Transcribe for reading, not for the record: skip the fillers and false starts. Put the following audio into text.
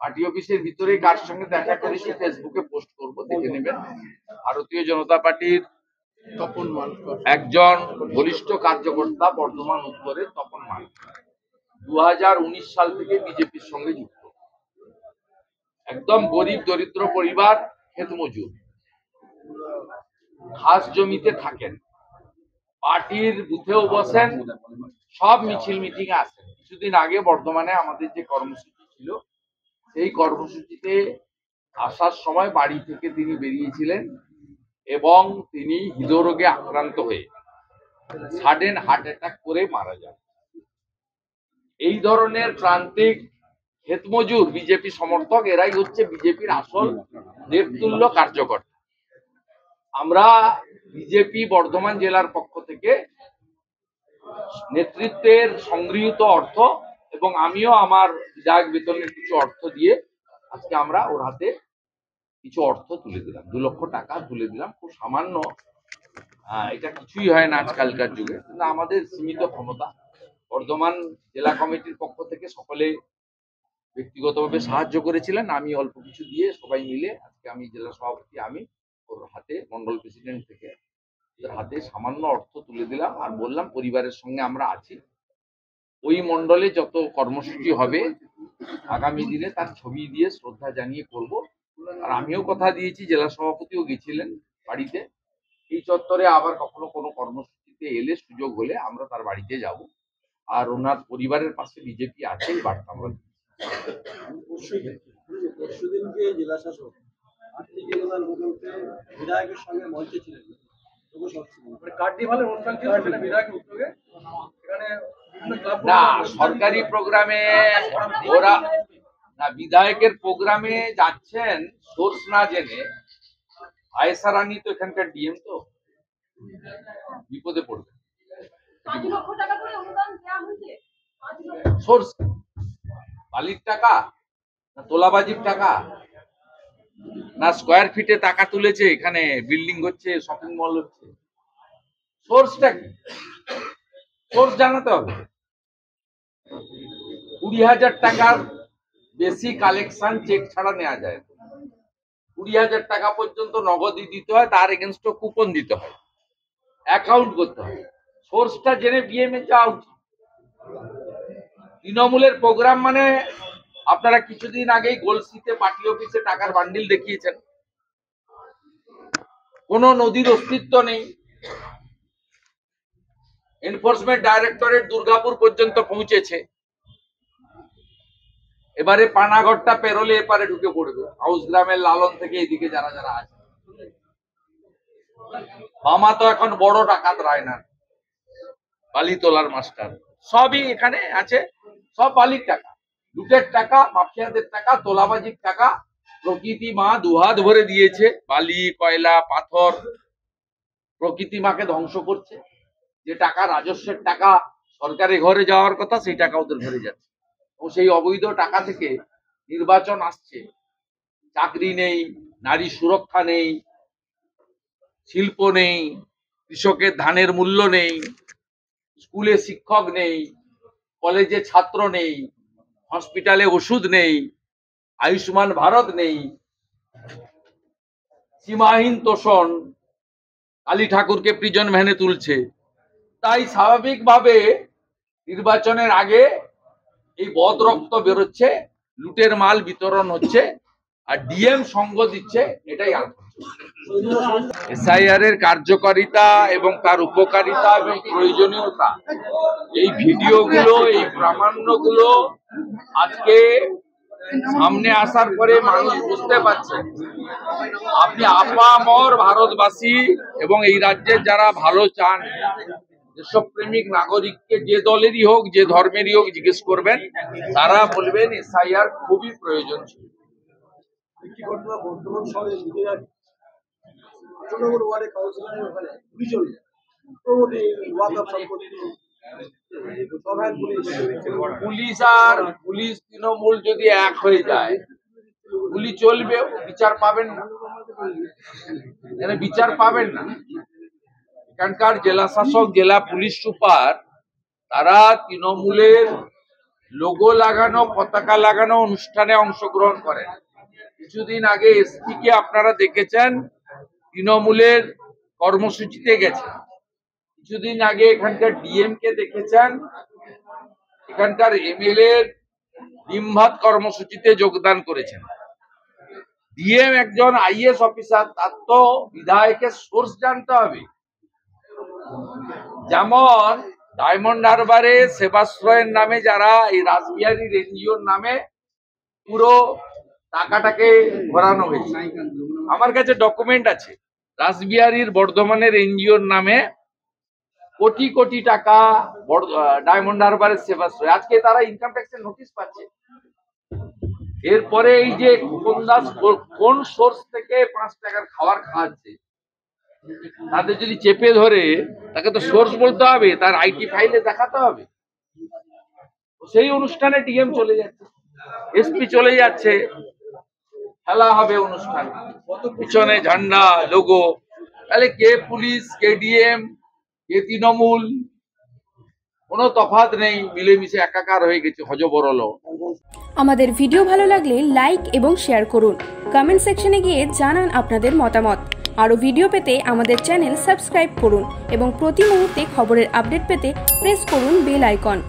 Party অফিসের ভিতরেই কার সঙ্গে দেখা করেছি ফেসবুকে পোস্ট করব, দেখে নেবেন। ভারতীয় জনতা পার্টির একজন বরিষ্ঠ কার্যকর্তা বর্ধমান উত্তরের তপন মাল 2019 সাল থেকে বিজেপির সঙ্গে যুক্ত, একদম গরিব দরিদ্র পরিবার, ক্ষেত মজুর, ঘাস জমিতে থাকেন, পার্টির বুথেও বসেন, সব মিছিল মিটিং এ আসেন। কিছুদিন আগে বর্ধমানে আমাদের যে কর্মসূচি ছিল সেই কর্মসূচিতে আসার সময় বাড়ি থেকে তিনি বেরিয়েছিলেন এবং তিনি হৃদরোগে আক্রান্ত হয়ে সাডেন হার্ট অ্যাটাক করে মারা যান। এই ধরনের প্রান্তিক ক্ষেতমজুর বিজেপি সমর্থক, এরাই হচ্ছে বিজেপির আসল দেবতুল্য কার্যকর্তা। আমরা বিজেপি বর্ধমান জেলার পক্ষ থেকে নেতৃত্বের সংগৃহীত অর্থ এবং আমিও আমার বিধায়ক বেতনের কিছু অর্থ দিয়ে আজকে আমরা ওর হাতে কিছু অর্থ তুলে দিলাম, 2 লক্ষ টাকা তুলে দিলাম। খুব সামান্য, এটা কিছুই হয় না আজকালকার যুগে, কিন্তু আমাদের সীমিত ক্ষমতা। বর্ধমান জেলা কমিটির পক্ষ থেকে সকলে ব্যক্তিগতভাবে সাহায্য করেছিলেন, আমি অল্প কিছু দিয়ে সবাই মিলে আজকে আমি জেলা সভাপতি, আমি ওর হাতে মন্ডল প্রেসিডেন্ট থেকে ওদের হাতে সামান্য অর্থ তুলে দিলাম আর বললাম পরিবারের সঙ্গে আমরা আছি। ওই মন্ডলে যত কর্মসূচি হবে আগামী দিনে তার ছবি দিয়ে শ্রদ্ধা জানিয়ে করব। আর আমিও কথা দিয়েছি, জেলা সভাপতিও গেছিলেন বাড়িতে, এই চত্বরে আবার কখনো কোনো কর্মসূচিতে এলে সুযোগ হলে আমরা তার বাড়িতে যাব। আর ওনার পরিবারের পাশে বিজেপি আছে, এই বার্তা আমরা পরশুদিনকে জেলা শাসক আর্থিক অনুদান বলতে বিধায়কের সঙ্গে মঞ্চে ছিলেন, কার্নিভালের অনুষ্ঠান ছিল সেটা বিধায়কের উদ্যোগে। এখানে না সরকারি প্রোগ্রামে ওরা না, বিধায়কের প্রোগ্রামে যাচ্ছেন সোর্স না জেনে। আয়েশা রানী তো এখানকার ডিএম, তো বিপদে পড়বে। সোর্স বালির টাকা না তোলাবাজির টাকা না স্কোয়ার ফিটে টাকা তুলেছে, এখানে বিল্ডিং হচ্ছে, শপিং মল হচ্ছে, সোর্সটা কি? সোর্স জানাতে হবে। 20,000 টাকার বেশি কালেকশন চেক ছাড়া নেওয়া যায়, 20,000 টাকা পর্যন্ত নগদই দিতে হয়, তার এগেনস্টে কুপন দিতে হয়, অ্যাকাউন্ট করতে হয়। সোর্সটা জেনে বিএমএ যাওয়া উচিত। তৃণমূলের প্রোগ্রাম মানে আপনারা কিছুদিন আগেই গোলসিতে পার্টি অফিসে টাকার বান্ডিল দেখিয়েছেন, কোন নদীর অস্তিত্ব নেই। এনফোর্সমেন্ট ডাইরেক্টরেট দুর্গাপুর পর্যন্ত পৌঁছেছে, এবারে পানাগড়টা পেরোলে এপারে ঢুকে পড়বে, হাউস গ্রামের লালন থেকে এদিকে যারা যারা আছে। মামা তো এখন বড় ডাকাত রায়না, বালি তোলার মাস্টার, সবই এখানে আছে, সব বালির টাকা, লুটের টাকা, মাফিয়াদের টাকা, তোলাবাজির টাকা। প্রকৃতি মা দুহাত ভরে দিয়েছে, বালি, কয়লা, পাথর, প্রকৃতি মাকে ধ্বংস করছে। যে টাকা রাজস্বের টাকা সরকারের ঘরে যাওয়ার কথা, সেই টাকা ওদের ঘরে যাচ্ছে। ও সেই অবৈধ টাকা থেকে নির্বাচন আসছে, চাকরি নেই, নারী সুরক্ষা নেই, শিল্প নেই, কৃষকের ধানের মূল্য নেই, স্কুলে শিক্ষক নেই, কলেজে ছাত্র নেই, হসপিটালে ওষুধ নেই, আয়ুষ্মান ভারত নেই, সীমাহীন তোষণ, কালী ঠাকুরকে প্রিজন ভ্যানে তুলছে। তাই স্বাভাবিকভাবে নির্বাচনের আগে এই বদ রক্ত বেরোচ্ছে, লুটের মাল বিতরণ হচ্ছে, আর ডিএম সঙ্গ দিচ্ছে। এটাই এসআইআর এর কার্যকারিতা এবং তার উপকারিতা এবং প্রয়োজনীয়তা, এই ভিডিওগুলো, এই প্রামাণ্যগুলো আজকে সামনে আসার পরে মানুষ বুঝতে পারছে। আপনি আপামর ভারতবাসী এবং এই রাজ্যের যারা ভালো চান, দেশপ্রেমিক নাগরিককে যে দলেরই হোক, যে ধর্মেরই হোক জিজ্ঞেস করবেন, তারা বলবেন এসআইআর খুবই প্রয়োজন ছিল। পুলিশ আর পুলিশ তৃণমূল যদি এক হয়ে যায়, গুলি চলবে, বিচার পাবেন না, বিচার পাবেন না। এখানকার জেলা শাসক, জেলা পুলিশ সুপার, তারা তৃণমূলের লোগো লাগানো, পতাকা লাগানো অনুষ্ঠানে অংশগ্রহণ করেন। কিছুদিন আগে এসপি কে আপনারা দেখেছেন তৃণমূলের কর্মসূচিতে গেছেন। কিছুদিন আগে এখানকার ডিএম কে দেখেছেন এখানকার এমএলএ ডিম ভাত কর্মসূচিতে যোগদান করেছেন। ডিএম একজন আইএস অফিসার, তার তো বিধায়কের সোর্স জানতে হবে। যেমন ডায়মন্ড হারবারে সেবাশ্রয়ের নামে যারা এই রাসবিহারীর এনজিওর নামে পুরো টাকাটাকে ভরানো হয়েছে, আমার কাছে ডকুমেন্ট আছে। রাসবিহারীর বর্ধমানের এনজিওর নামে কোটি কোটি টাকা ডায়মন্ড হারবারের সেবাশ্রয়, আজকে তারা ইনকাম ট্যাক্সের নোটিশ পাচ্ছে। এরপরে এই যে খোকন দাস কোন সোর্স থেকে 5 টাকার খাবার খাওয়াচ্ছে, তাদের যদি চেপে ধরে তাকে তো সোর্স বলতে হবে, তার আইটি ফাইলে দেখাতে হবে। সেই অনুষ্ঠানে ডিএম চলে যাচ্ছে, এসপি চলে যাচ্ছে, খেলা হবে অনুষ্ঠান, পিছনে ঝান্ডা লোগো। তাহলে কে পুলিশ, কে ডিএম, কে তৃণমূল, কোনো তফাৎ নেই, মিলেমিশে একাকার হয়ে গেছে হজবরল। আমাদের ভিডিও ভালো লাগলে লাইক এবং শেয়ার করুন। কমেন্ট সেকশনে গিয়ে জানান আপনাদের মতামত। আরও ভিডিও পেতে আমাদের চ্যানেল সাবস্ক্রাইব করুন এবং প্রতি মুহূর্তে খবরের আপডেট পেতে প্রেস করুন বেল আইকন।